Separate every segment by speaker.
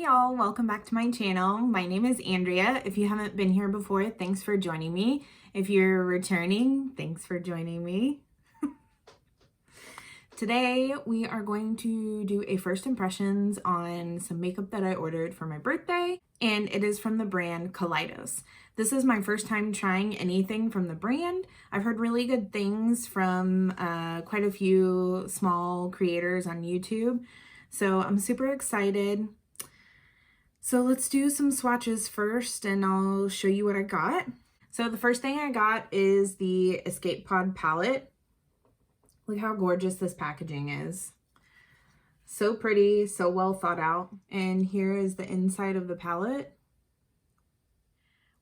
Speaker 1: y'all, welcome back to my channel. My name is Andrea. If you haven't been here before, thanks for joining me. If you're returning, thanks for joining me. Today we are going to do a first impressions on some makeup that I ordered for my birthday, and it is from the brand Kaleidos. This is my first time trying anything from the brand. I've heard really good things from quite a few small creators on YouTube, so I'm super excited. So let's do some swatches first and I'll show you what I got. So the first thing I got is the Escape Pod palette. Look how gorgeous this packaging is. So pretty, so well thought out. And here is the inside of the palette.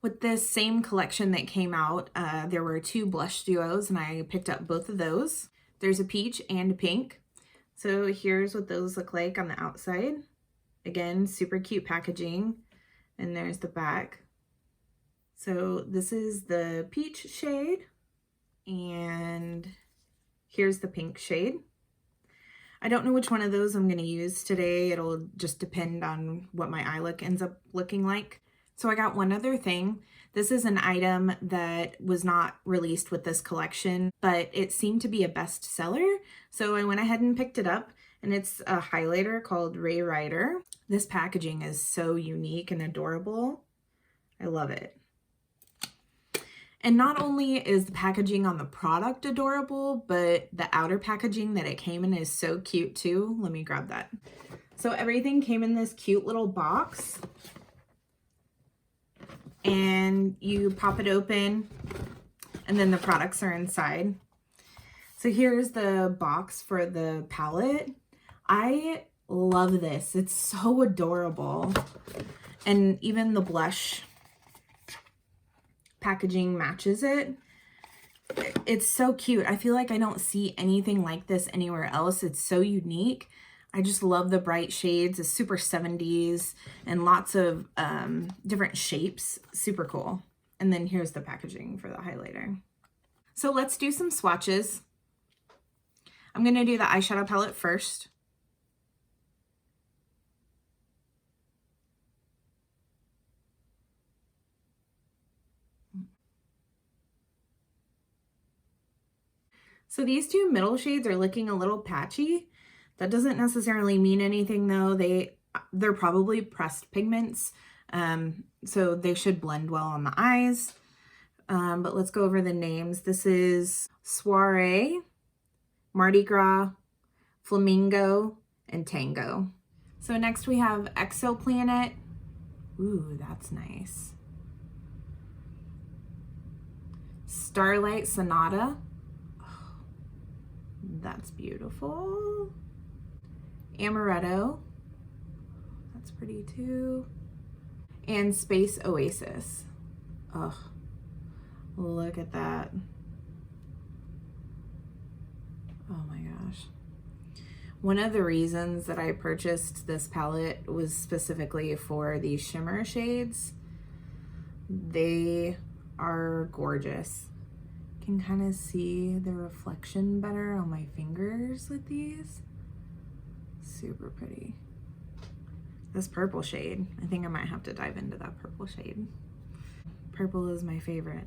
Speaker 1: With this same collection that came out, there were two blush duos and I picked up both of those. There's a peach and a pink. So here's what those look like on the outside. Again, super cute packaging. And there's the back. So this is the peach shade. And here's the pink shade. I don't know which one of those I'm going to use today. It'll just depend on what my eye look ends up looking like. So I got one other thing. This is an item that was not released with this collection, but it seemed to be a bestseller. So I went ahead and picked it up, and it's a highlighter called Ray Rider. This packaging is so unique and adorable. I love it. And not only is the packaging on the product adorable, but the outer packaging that it came in is so cute too. Let me grab that. So everything came in this cute little box. And you pop it open, and then the products are inside. So here's the box for the palette. I love this. It's so adorable. And even the blush packaging matches it. It's so cute. I feel like I don't see anything like this anywhere else. It's so unique. I just love the bright shades. It's super 70s and lots of different shapes. Super cool. And then here's the packaging for the highlighter. So let's do some swatches. I'm going to do the eyeshadow palette first. So these two middle shades are looking a little patchy. That doesn't necessarily mean anything though. They're probably pressed pigments, so they should blend well on the eyes. But let's go over the names. This is Soiree, Mardi Gras, Flamingo, and Tango. So next we have Exoplanet. Ooh, that's nice. Starlight Sonata. Oh, that's beautiful. Amaretto, that's pretty too. And Space Oasis. Oh, look at that. Oh my gosh. One of the reasons that I purchased this palette was specifically for these shimmer shades. They are gorgeous. You can kind of see the reflection better on my fingers with these. Super pretty. This purple shade, I think I might have to dive into that purple shade. Purple is my favorite.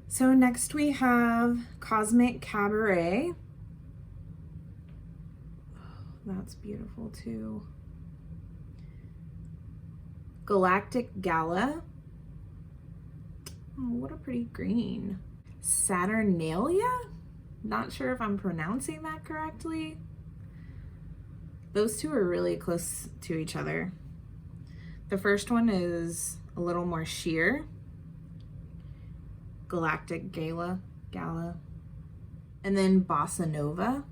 Speaker 1: So next we have Cosmic Cabaret. Oh, that's beautiful too. Galactic Gala. Oh, what a pretty green. Saturnalia? Not sure if I'm pronouncing that correctly. Those two are really close to each other. The first one is a little more sheer. Galactic Gala. And then Bossa Nova.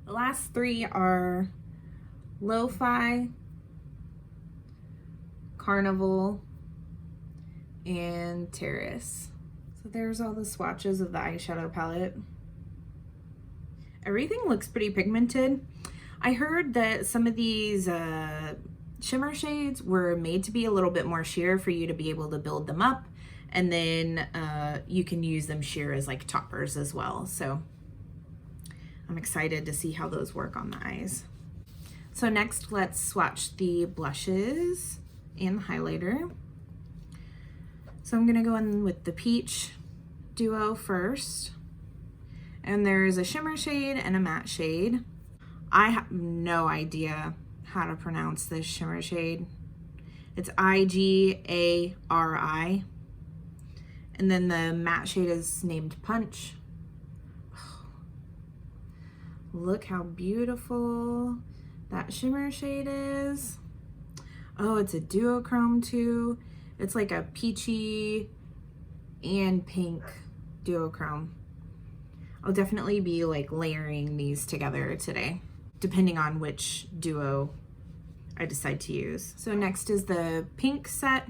Speaker 1: The last three are Lo-Fi, Carnival, and Terrace. So there's all the swatches of the eyeshadow palette. Everything looks pretty pigmented. I heard that some of these shimmer shades were made to be a little bit more sheer for you to be able to build them up, and then you can use them sheer as like toppers as well. So I'm excited to see how those work on the eyes. So next, let's swatch the blushes and the highlighter. So I'm gonna go in with the Peach Duo first. And there's a shimmer shade and a matte shade. I have no idea how to pronounce this shimmer shade. It's Igari. And then the matte shade is named Punch. Oh, look how beautiful that shimmer shade is. Oh, it's a duochrome too. It's like a peachy and pink duochrome. I'll definitely be like layering these together today, depending on which duo I decide to use. So next is the pink set.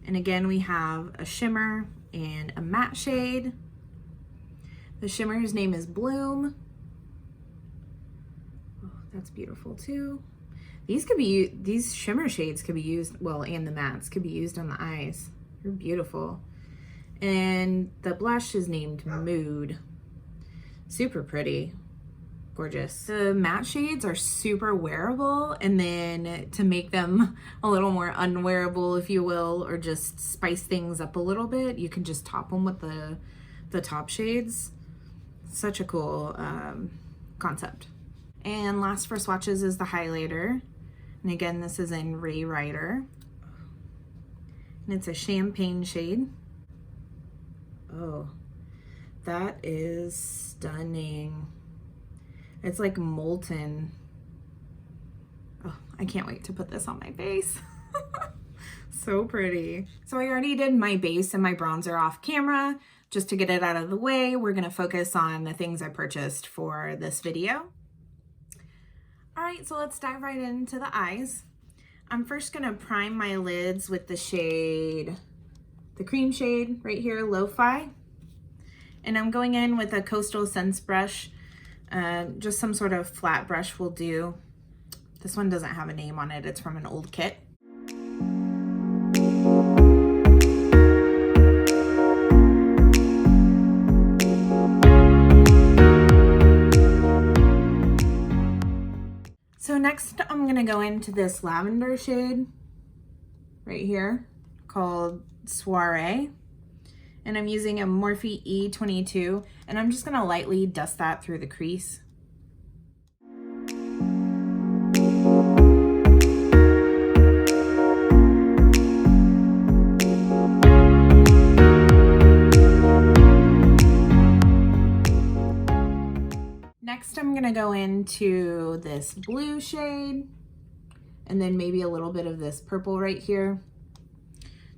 Speaker 1: And again, we have a shimmer and a matte shade. The shimmer's name is Bloom. Oh, that's beautiful too. These shimmer shades could be used, well, and the mattes could be used on the eyes. They're beautiful. And the blush is named Mood. Super pretty, gorgeous. The matte shades are super wearable, and then to make them a little more unwearable, if you will, or just spice things up a little bit, you can just top them with the top shades. Such a cool concept. And last for swatches is the highlighter. And again, this is in Rewriter. And it's a champagne shade. Oh, that is stunning. It's like molten. Oh, I can't wait to put this on my face. So pretty. So I already did my base and my bronzer off camera. Just to get it out of the way, we're gonna focus on the things I purchased for this video. All right, so let's dive right into the eyes. I'm first gonna prime my lids with the shade, the cream shade right here, Lo-Fi. And I'm going in with a Coastal Scents brush. Just some sort of flat brush will do. This one doesn't have a name on it. It's from an old kit. So next I'm gonna go into this lavender shade right here called Soiree. And I'm using a Morphe E22, and I'm just gonna lightly dust that through the crease. Next, I'm gonna go into this blue shade, and then maybe a little bit of this purple right here.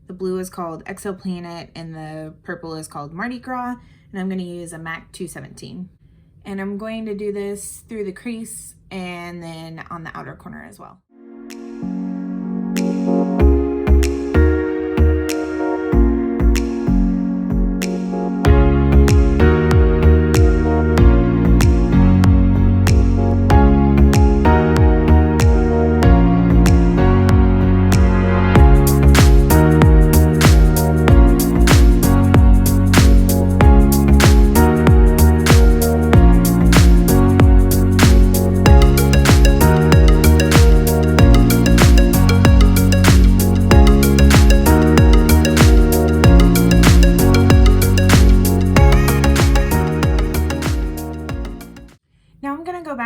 Speaker 1: The blue is called Exoplanet and the purple is called Mardi Gras, and I'm gonna use a MAC 217. And I'm going to do this through the crease and then on the outer corner as well.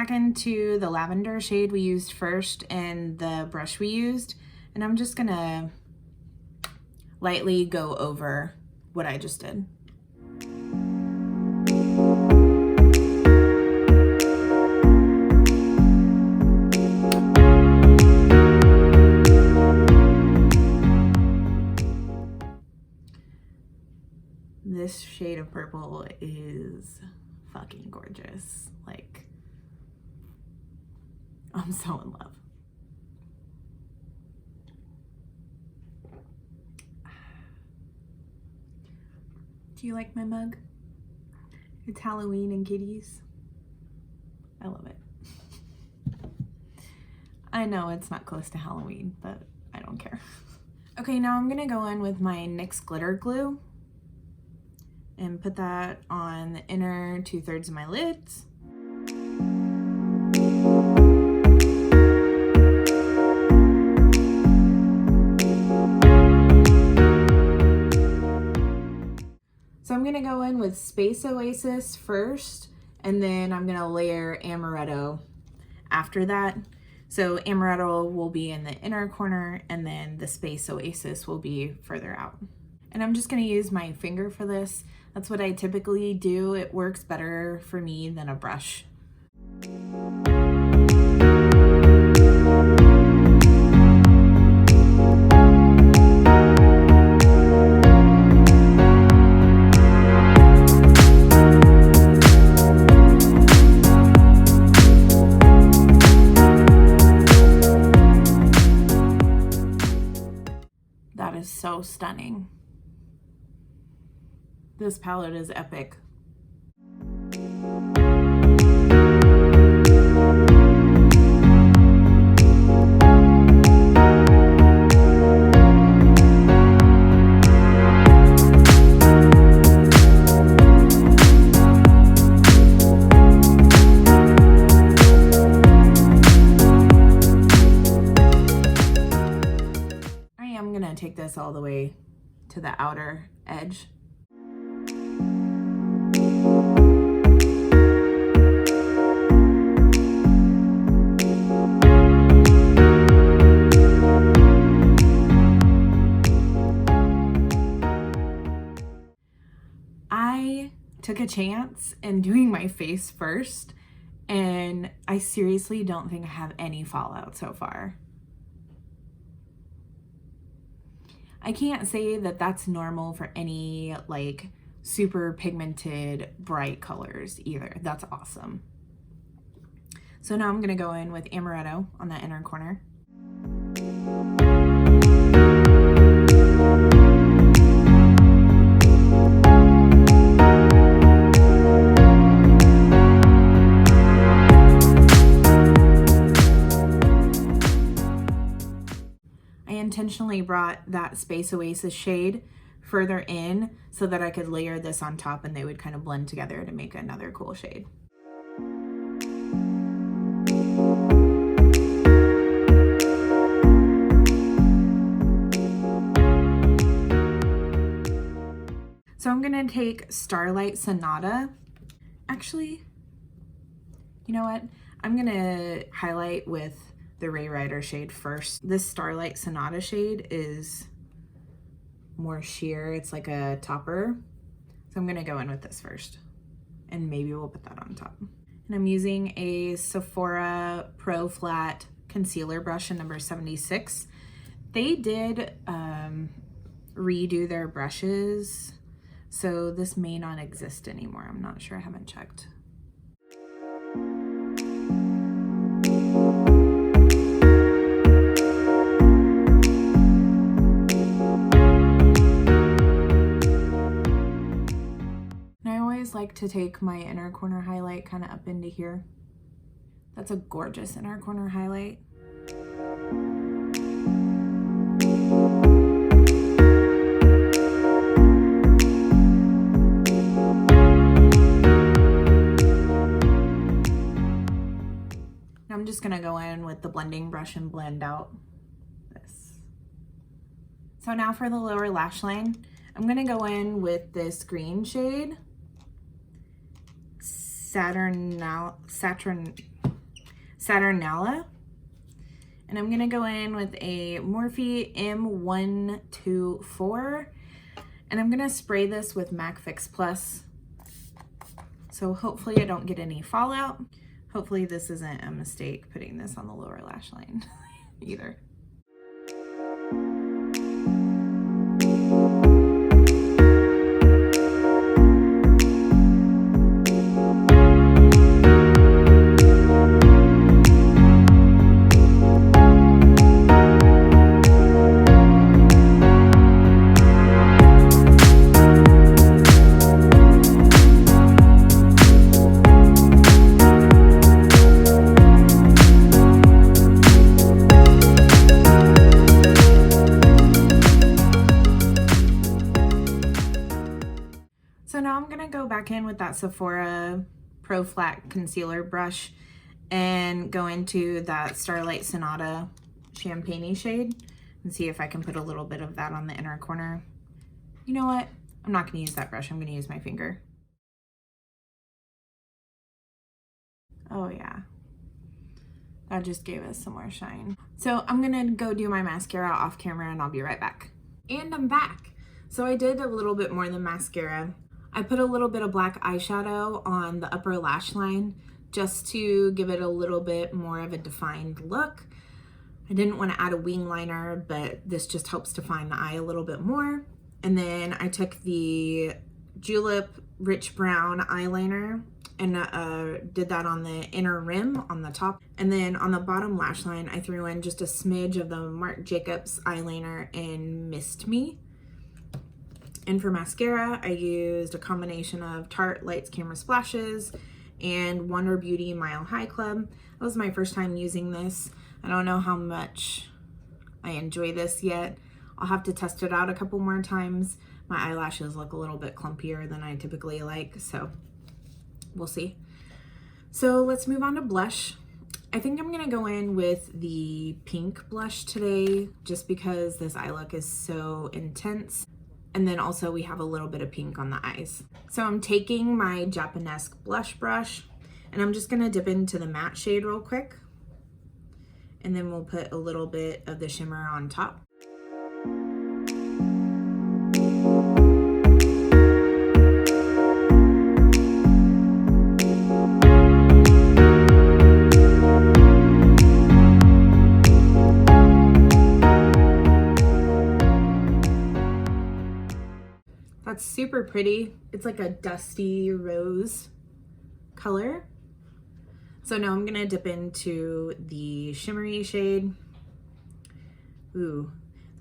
Speaker 1: Into the lavender shade we used first and the brush we used, and I'm just gonna lightly go over what I just did. This shade of purple is fucking gorgeous. Like, I'm so in love. Do you like my mug? It's Halloween and kitties. I love it. I know it's not close to Halloween, but I don't care. Okay, now I'm gonna go in with my NYX Glitter Glue and put that on the inner 2/3 of my lids. go in with Space Oasis first, and then I'm gonna layer Amaretto after that. So Amaretto will be in the inner corner, and then the Space Oasis will be further out. And I'm just gonna use my finger for this. That's what I typically do. It works better for me than a brush. That is so stunning. This palette is epic. Take this all the way to the outer edge. I took a chance in doing my face first, and I seriously don't think I have any fallout so far. I can't say that that's normal for any like super pigmented bright colors either. That's awesome. So now I'm gonna go in with Amaretto on that inner corner. Intentionally brought that Space Oasis shade further in so that I could layer this on top and they would kind of blend together to make another cool shade. So I'm gonna take Starlight Sonata. Actually, you know what? I'm gonna highlight with the Ray Ryder shade first. This Starlight Sonata shade is more sheer. It's like a topper. So I'm gonna go in with this first, and maybe we'll put that on top. And I'm using a Sephora Pro Flat Concealer brush in number 76. They did redo their brushes, so this may not exist anymore. I'm not sure, I haven't checked. Like to take my inner corner highlight kind of up into here. That's a gorgeous inner corner highlight. Now I'm just gonna go in with the blending brush and blend out this. So now for the lower lash line, I'm gonna go in with this green shade, Saturnella, and I'm gonna go in with a Morphe M124, and I'm gonna spray this with MAC Fix Plus, so hopefully I don't get any fallout. Hopefully this isn't a mistake putting this on the lower lash line either. Back in with that Sephora Pro Flat Concealer brush and go into that Starlight Sonata Champagne shade and see if I can put a little bit of that on the inner corner. You know what? I'm not gonna use that brush, I'm gonna use my finger. Oh yeah, that just gave us some more shine. So I'm gonna go do my mascara off camera and I'll be right back. And I'm back. So I did a little bit more than mascara. I put a little bit of black eyeshadow on the upper lash line just to give it a little bit more of a defined look. I didn't want to add a wing liner, but this just helps define the eye a little bit more. And then I took the Julep Rich Brown eyeliner and did that on the inner rim on the top. And then on the bottom lash line, I threw in just a smidge of the Marc Jacobs eyeliner in Mist Me. And for mascara, I used a combination of Tarte Lights Camera Splashes and Wonder Beauty Mile High Club. That was my first time using this. I don't know how much I enjoy this yet. I'll have to test it out a couple more times. My eyelashes look a little bit clumpier than I typically like, so we'll see. So let's move on to blush. I think I'm gonna go in with the pink blush today just because this eye look is so intense. And then also we have a little bit of pink on the eyes. So I'm taking my Japanesque blush brush and I'm just gonna dip into the matte shade real quick. And then we'll put a little bit of the shimmer on top. That's super pretty. It's like a dusty rose color. So now I'm gonna dip into the shimmery shade. Ooh,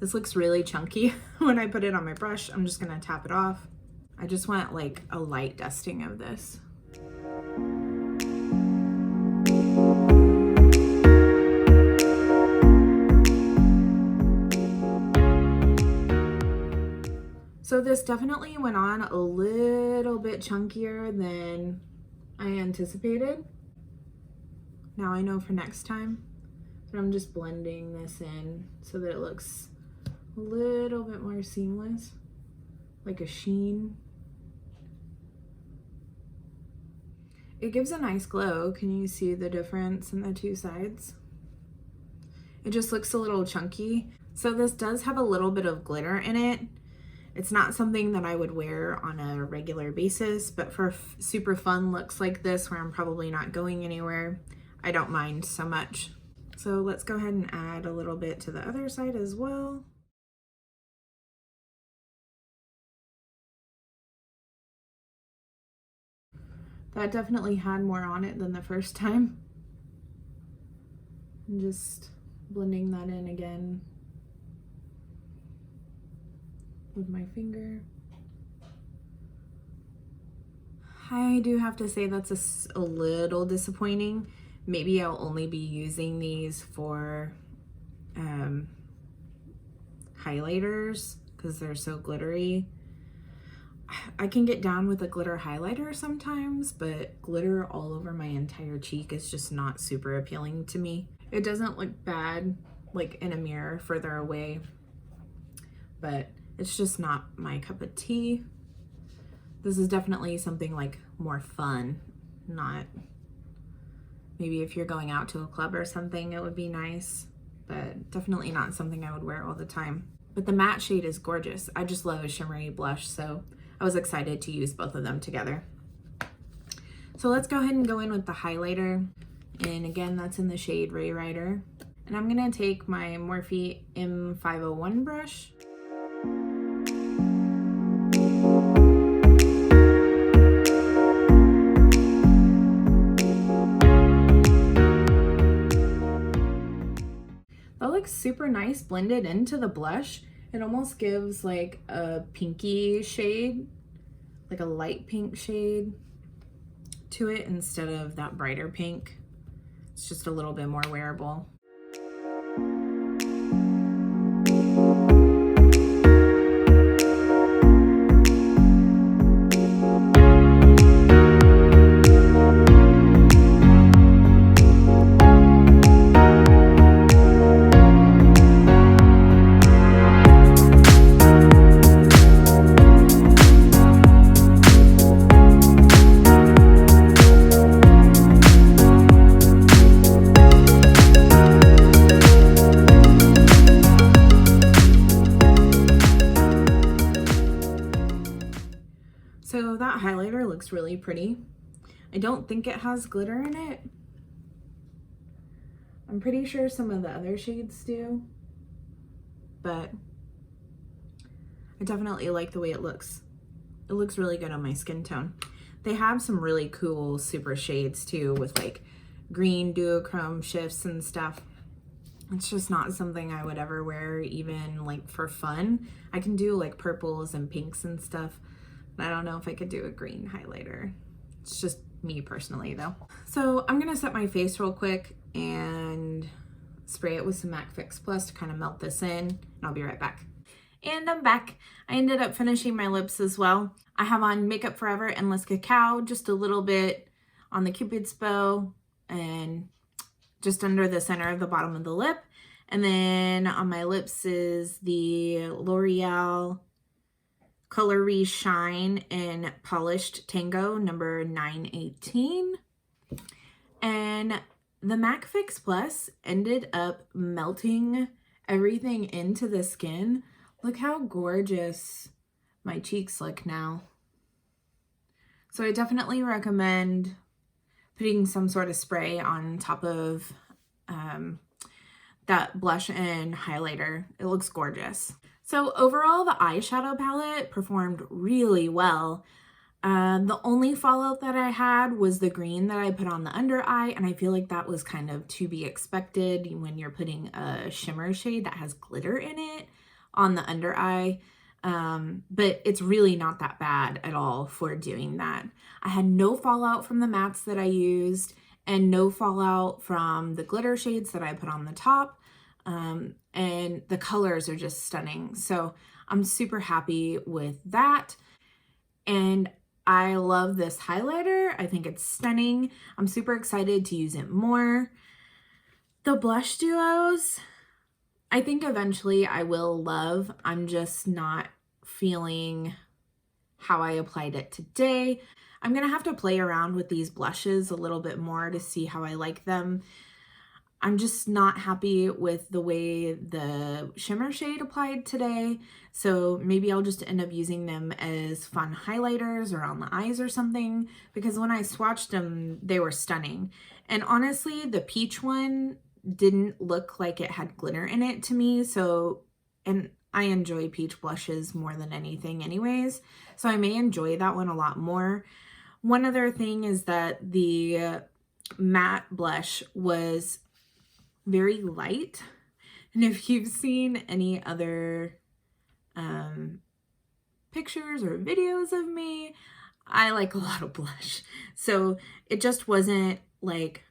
Speaker 1: this looks really chunky when I put it on my brush. I'm just gonna tap it off. I just want like a light dusting of this. So this definitely went on a little bit chunkier than I anticipated. Now I know for next time, but I'm just blending this in so that it looks a little bit more seamless, like a sheen. It gives a nice glow. Can you see the difference in the two sides? It just looks a little chunky. So this does have a little bit of glitter in it. It's not something that I would wear on a regular basis, but for super fun looks like this where I'm probably not going anywhere, I don't mind so much. So let's go ahead and add a little bit to the other side as well. That definitely had more on it than the first time. And just blending that in again with my finger. I do have to say that's a little disappointing. Maybe I'll only be using these for highlighters because they're so glittery. I can get down with a glitter highlighter sometimes, but glitter all over my entire cheek is just not super appealing to me. It doesn't look bad like in a mirror further away, but it's just not my cup of tea. This is definitely something like more fun, not maybe if you're going out to a club or something, it would be nice, but definitely not something I would wear all the time. But the matte shade is gorgeous. I just love a shimmery blush, so I was excited to use both of them together. So let's go ahead and go in with the highlighter. And again, that's in the shade Ray Rider. And I'm gonna take my Morphe M501 brush. That looks super nice blended into the blush. It almost gives like a pinky shade, like a light pink shade to it instead of that brighter pink. It's just a little bit more wearable. really pretty. I don't think it has glitter in it. I'm pretty sure some of the other shades do, but I definitely like the way it looks. It looks really good on my skin tone. They have some really cool super shades too, with like green duochrome shifts and stuff. It's just not something I would ever wear even like for fun. I can do like purples and pinks and stuff, but I don't know if I could do a green highlighter. It's just me personally though. So I'm gonna set my face real quick and spray it with some MAC Fix Plus to kind of melt this in, and I'll be right back. And I'm back. I ended up finishing my lips as well. I have on Makeup Forever Endless Cacao, just a little bit on the Cupid's bow and just under the center of the bottom of the lip. And then on my lips is the L'Oreal Color Shine in Polished Tango number 918. And the MAC Fix Plus ended up melting everything into the skin. Look how gorgeous my cheeks look now. So I definitely recommend putting some sort of spray on top of that blush and highlighter. It looks gorgeous. So overall, the eyeshadow palette performed really well. The only fallout that I had was the green that I put on the under eye, and I feel like that was kind of to be expected when you're putting a shimmer shade that has glitter in it on the under eye. But it's really not that bad at all for doing that. I had no fallout from the mattes that I used and no fallout from the glitter shades that I put on the top. And the colors are just stunning. So I'm super happy with that. And I love this highlighter. I think it's stunning. I'm super excited to use it more. The blush duos, I think eventually I will love. I'm just not feeling how I applied it today. I'm gonna have to play around with these blushes a little bit more to see how I like them. I'm just not happy with the way the shimmer shade applied today. So maybe I'll just end up using them as fun highlighters or on the eyes or something, because when I swatched them, they were stunning. And honestly, the peach one didn't look like it had glitter in it to me. So, and I enjoy peach blushes more than anything anyways. So I may enjoy that one a lot more. One other thing is that the matte blush was very light. And if you've seen any other pictures or videos of me, I like a lot of blush. So it just wasn't like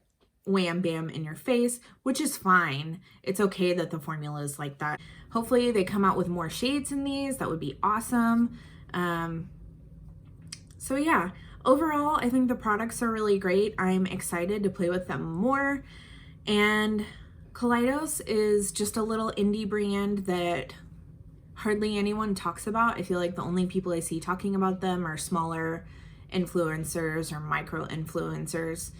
Speaker 1: wham bam in your face, which is fine. It's okay that the formula is like that. Hopefully they come out with more shades in these. That would be awesome. So yeah, overall, I think the products are really great. I'm excited to play with them more. And Kaleidos is just a little indie brand that hardly anyone talks about. I feel like the only people I see talking about them are smaller influencers or micro influencers.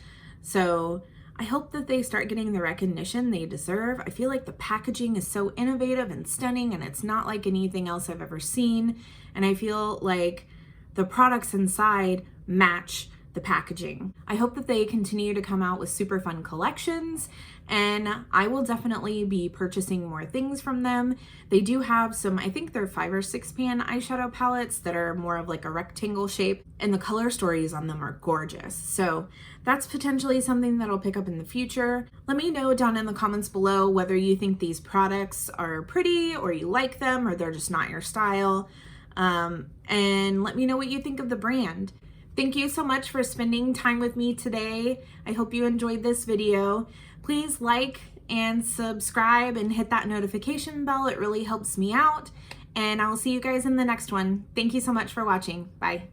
Speaker 1: So I hope that they start getting the recognition they deserve. I feel like the packaging is so innovative and stunning, and it's not like anything else I've ever seen. And I feel like the products inside match the packaging. I hope that they continue to come out with super fun collections, and I will definitely be purchasing more things from them. They do have some, I think they're 5 or 6 pan eyeshadow palettes that are more of like a rectangle shape, and the color stories on them are gorgeous. So that's potentially something that I'll pick up in the future. Let me know down in the comments below whether you think these products are pretty or you like them or they're just not your style. And let me know what you think of the brand. Thank you so much for spending time with me today. I hope you enjoyed this video. Please like and subscribe and hit that notification bell. It really helps me out. And I'll see you guys in the next one. Thank you so much for watching. Bye.